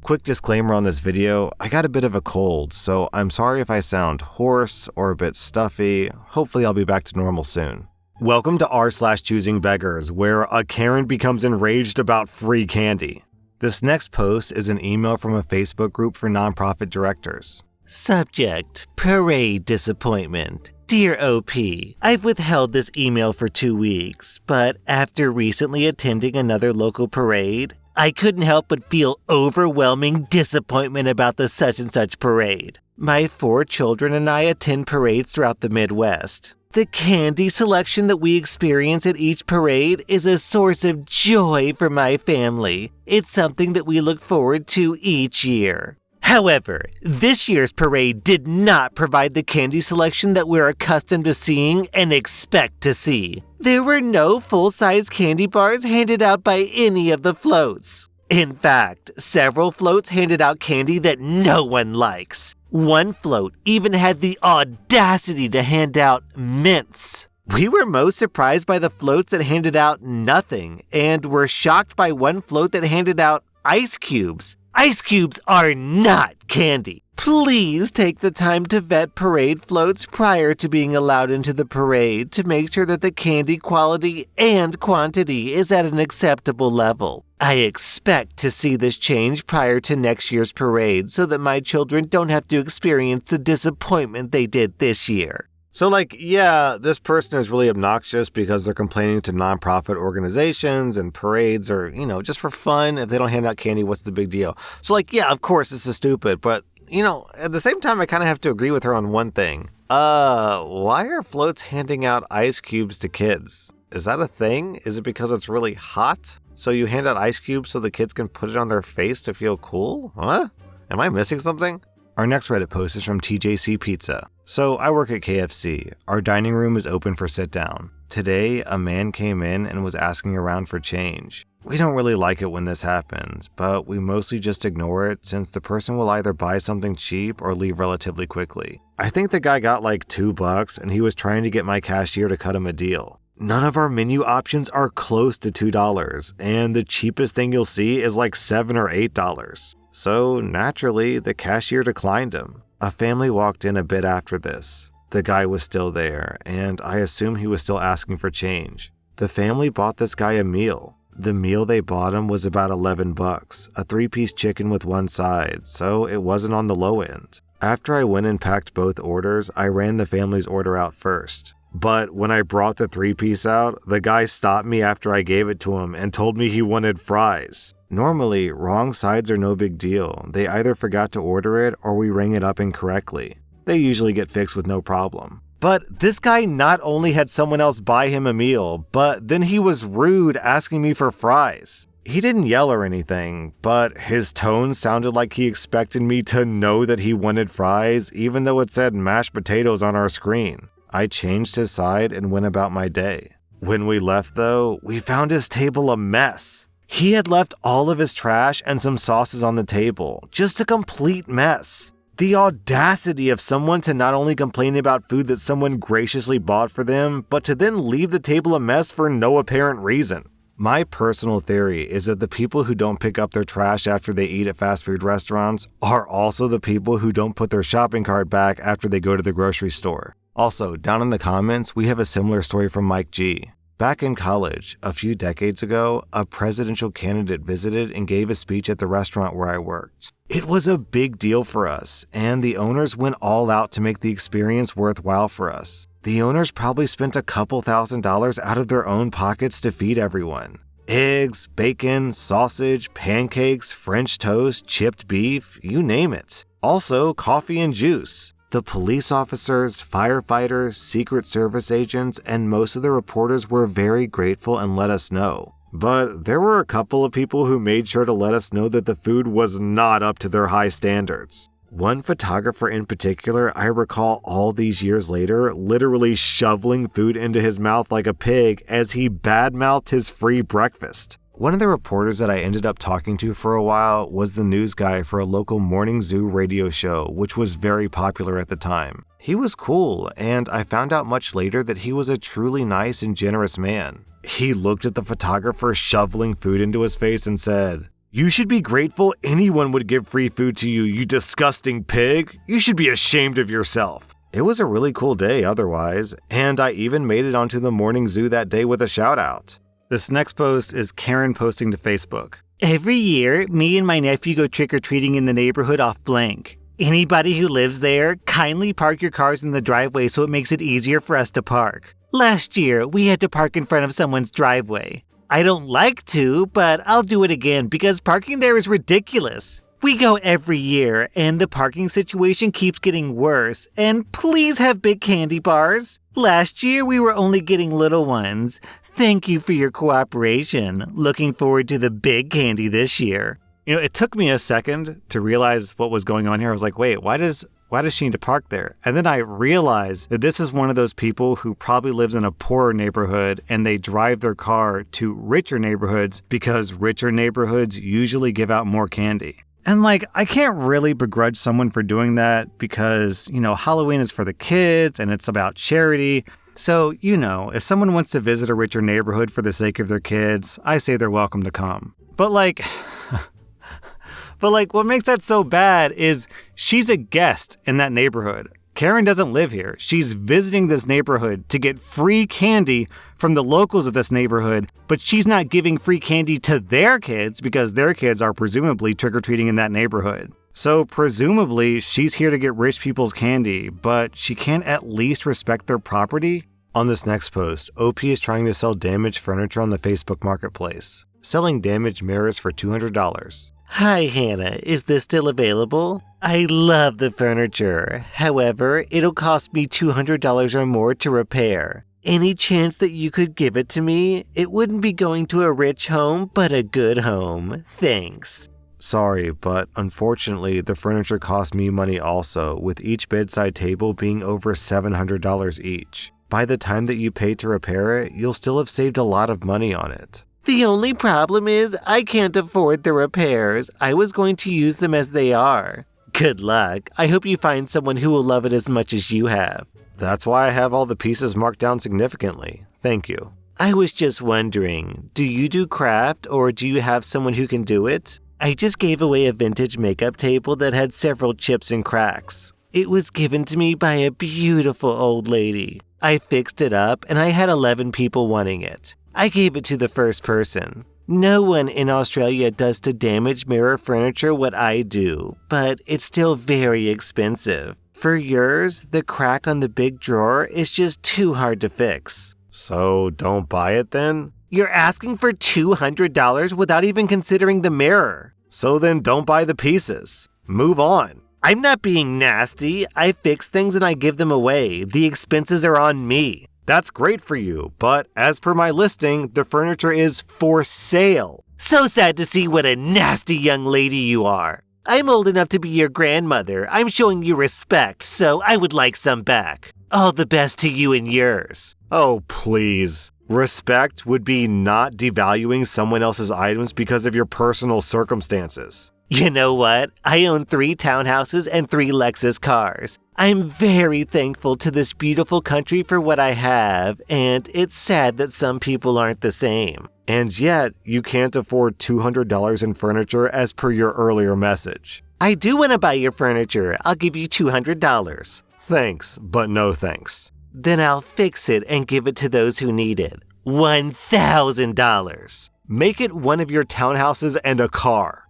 Quick disclaimer on this video, I got a bit of a cold, so I'm sorry if I sound hoarse or a bit stuffy. Hopefully I'll be back to normal soon. Welcome to r/choosingbeggars, where a Karen becomes enraged about free candy. This next post is an email from a Facebook group for nonprofit directors. Subject: Parade Disappointment. Dear OP, I've withheld this email for 2 weeks, but after recently attending another local parade, I couldn't help but feel overwhelming disappointment about the such and such parade. My 4 children and I attend parades throughout the Midwest. The candy selection that we experience at each parade is a source of joy for my family. It's something that we look forward to each year. However, this year's parade did not provide the candy selection that we're accustomed to seeing and expect to see. There were no full-size candy bars handed out by any of the floats. In fact, several floats handed out candy that no one likes. One float even had the audacity to hand out mints. We were most surprised by the floats that handed out nothing, and were shocked by one float that handed out ice cubes. Ice cubes are not candy. Please take the time to vet parade floats prior to being allowed into the parade to make sure that the candy quality and quantity is at an acceptable level. I expect to see this change prior to next year's parade so that my children don't have to experience the disappointment they did this year. So yeah, this person is really obnoxious because they're complaining to nonprofit organizations and parades or, just for fun. If they don't hand out candy, what's the big deal? So yeah, of course this is stupid, but, at the same time, I kind of have to agree with her on one thing. Why are floats handing out ice cubes to kids? Is that a thing? Is it because it's really hot? So you hand out ice cubes so the kids can put it on their face to feel cool? What? Am I missing something? Our next Reddit post is from TJC Pizza. So I work at KFC. Our dining room is open for sit down. Today, a man came in and was asking around for change. We don't really like it when this happens, but we mostly just ignore it since the person will either buy something cheap or leave relatively quickly. I think the guy got $2 and he was trying to get my cashier to cut him a deal. None of our menu options are close to $2, and the cheapest thing you'll see is $7 or $8. So naturally, the cashier declined him. A family walked in a bit after this. The guy was still there, and I assume he was still asking for change. The family bought this guy a meal. The meal they bought him was about $11, a 3-piece chicken with one side, so it wasn't on the low end. After I went and packed both orders, I ran the family's order out first. But when I brought the 3-piece out, the guy stopped me after I gave it to him and told me he wanted fries. Normally, wrong sides are no big deal. They either forgot to order it or we rang it up incorrectly. They usually get fixed with no problem. But this guy not only had someone else buy him a meal, but then he was rude asking me for fries. He didn't yell or anything, but his tone sounded like he expected me to know that he wanted fries, even though it said mashed potatoes on our screen. I changed his side and went about my day. When we left though, we found his table a mess. He had left all of his trash and some sauces on the table. Just a complete mess. The audacity of someone to not only complain about food that someone graciously bought for them, but to then leave the table a mess for no apparent reason. My personal theory is that the people who don't pick up their trash after they eat at fast food restaurants are also the people who don't put their shopping cart back after they go to the grocery store. Also, down in the comments, we have a similar story from Mike G. Back in college, a few decades ago, a presidential candidate visited and gave a speech at the restaurant where I worked. It was a big deal for us, and the owners went all out to make the experience worthwhile for us. The owners probably spent a couple $1,000s out of their own pockets to feed everyone. Eggs, bacon, sausage, pancakes, French toast, chipped beef, you name it. Also, coffee and juice. The police officers, firefighters, Secret Service agents, and most of the reporters were very grateful and let us know. But there were a couple of people who made sure to let us know that the food was not up to their high standards. One photographer in particular, I recall all these years later, literally shoveling food into his mouth like a pig as he badmouthed his free breakfast. One of the reporters that I ended up talking to for a while was the news guy for a local morning zoo radio show, which was very popular at the time. He was cool, and I found out much later that he was a truly nice and generous man. He looked at the photographer shoveling food into his face and said, You should be grateful anyone would give free food to you, you disgusting pig. You should be ashamed of yourself. It was a really cool day otherwise, and I even made it onto the morning zoo that day with a shout out. This next post is Karen posting to Facebook. Every year, me and my nephew go trick-or-treating in the neighborhood off blank. Anybody who lives there, kindly park your cars in the driveway so it makes it easier for us to park. Last year, we had to park in front of someone's driveway. I don't like to, but I'll do it again because parking there is ridiculous. We go every year, and the parking situation keeps getting worse, and please have big candy bars. Last year, we were only getting little ones. Thank you for your cooperation. Looking forward to the big candy this year. It took me a second to realize what was going on here. I was like, wait, why does she need to park there? And then I realized that this is one of those people who probably lives in a poorer neighborhood and they drive their car to richer neighborhoods because richer neighborhoods usually give out more candy. And I can't really begrudge someone for doing that because, Halloween is for the kids and it's about charity. So, if someone wants to visit a richer neighborhood for the sake of their kids, I say they're welcome to come. But what makes that so bad is she's a guest in that neighborhood. Karen doesn't live here. She's visiting this neighborhood to get free candy from the locals of this neighborhood, but she's not giving free candy to their kids because their kids are presumably trick-or-treating in that neighborhood. So presumably, she's here to get rich people's candy, but she can't at least respect their property? On this next post, OP is trying to sell damaged furniture on the Facebook Marketplace, selling damaged mirrors for $200. Hi, Hannah. Is this still available? I love the furniture. However, it'll cost me $200 or more to repair. Any chance that you could give it to me? It wouldn't be going to a rich home, but a good home. Thanks. Sorry, but unfortunately, the furniture cost me money also, with each bedside table being over $700 each. By the time that you pay to repair it, you'll still have saved a lot of money on it. The only problem is I can't afford the repairs. I was going to use them as they are. Good luck. I hope you find someone who will love it as much as you have. That's why I have all the pieces marked down significantly. Thank you. I was just wondering, do you do craft or do you have someone who can do it? I just gave away a vintage makeup table that had several chips and cracks. It was given to me by a beautiful old lady. I fixed it up and I had 11 people wanting it. I gave it to the first person. No one in Australia does to damaged mirror furniture what I do, but it's still very expensive. For yours, the crack on the big drawer is just too hard to fix. So don't buy it then? You're asking for $200 without even considering the mirror. So then don't buy the pieces. Move on. I'm not being nasty. I fix things and I give them away. The expenses are on me. That's great for you, but as per my listing, the furniture is for sale. So sad to see what a nasty young lady you are. I'm old enough to be your grandmother. I'm showing you respect, so I would like some back. All the best to you and yours. Oh, please. Respect would be not devaluing someone else's items because of your personal circumstances. You know what? I own 3 townhouses and 3 Lexus cars. I'm very thankful to this beautiful country for what I have, and it's sad that some people aren't the same. And yet, you can't afford $200 in furniture as per your earlier message. I do want to buy your furniture. I'll give you $200. Thanks, but no thanks. Then I'll fix it and give it to those who need it. $1,000. Make it one of your townhouses and a car.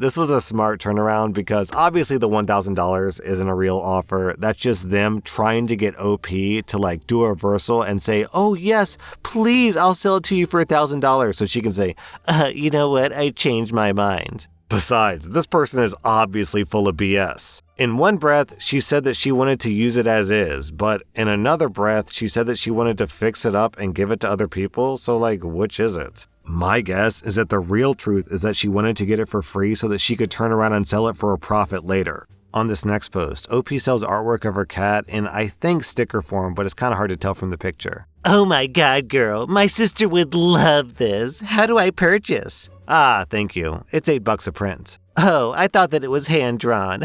This was a smart turnaround because obviously the $1,000 isn't a real offer. That's just them trying to get OP to do a reversal and say, oh yes, please, I'll sell it to you for $1,000. So she can say, you know what? I changed my mind. Besides, this person is obviously full of BS. In one breath, she said that she wanted to use it as is, but in another breath, she said that she wanted to fix it up and give it to other people. So which is it? My guess is that the real truth is that she wanted to get it for free so that she could turn around and sell it for a profit later. On this next post, OP sells artwork of her cat in, I think, sticker form, but it's kind of hard to tell from the picture. Oh my god, girl, my sister would love this. How do I purchase? Ah, thank you. It's $8 a print. Oh, I thought that it was hand-drawn.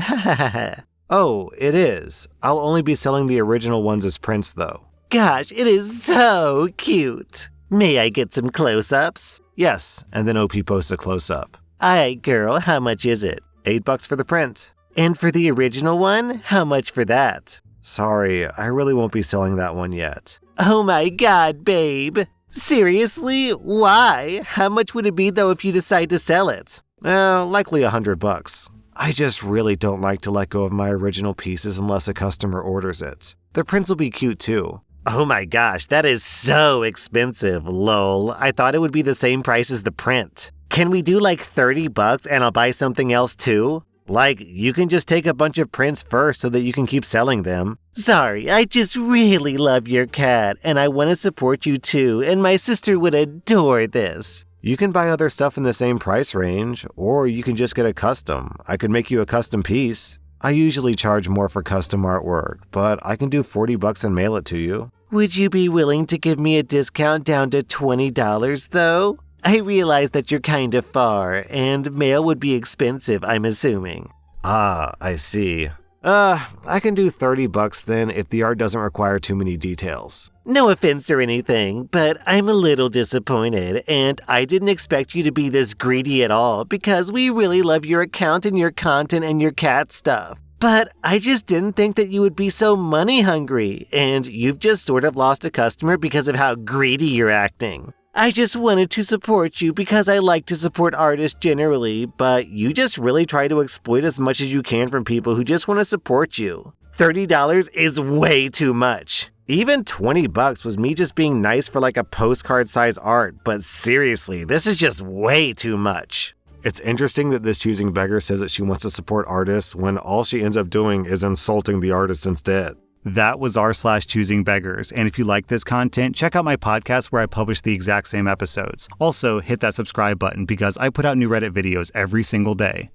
Oh, it is. I'll only be selling the original ones as prints, though. Gosh, it is so cute. May I get some close-ups? Yes, and then OP posts a close-up. Aight, girl, how much is it? $8 for the print. And for the original one, how much for that? Sorry, I really won't be selling that one yet. Oh my god, babe. Seriously? Why? How much would it be though if you decide to sell it? Likely $100. I just really don't like to let go of my original pieces unless a customer orders it. The prints will be cute too. Oh my gosh, that is so expensive, lol. I thought it would be the same price as the print. Can we do like $30 and I'll buy something else too? Like, you can just take a bunch of prints first so that you can keep selling them. Sorry, I just really love your cat and I want to support you too, and my sister would adore this. You can buy other stuff in the same price range, or you can just get a custom. I could make you a custom piece. I usually charge more for custom artwork, but I can do $40 and mail it to you. Would you be willing to give me a discount down to $20 though? I realize that you're kind of far, and mail would be expensive, I'm assuming. Ah, I see. I can do $30 then if the art doesn't require too many details. No offense or anything, but I'm a little disappointed, and I didn't expect you to be this greedy at all because we really love your account and your content and your cat stuff. But I just didn't think that you would be so money hungry, and you've just sort of lost a customer because of how greedy you're acting. I just wanted to support you because I like to support artists generally, but you just really try to exploit as much as you can from people who just want to support you. $30 is way too much. Even $20 was me just being nice for like a postcard size art, but seriously, this is just way too much. It's interesting that this Choosing Beggar says that she wants to support artists when all she ends up doing is insulting the artist instead. That was r/Choosingbeggars, and if you like this content, check out my podcast where I publish the exact same episodes. Also, hit that subscribe button because I put out new Reddit videos every single day.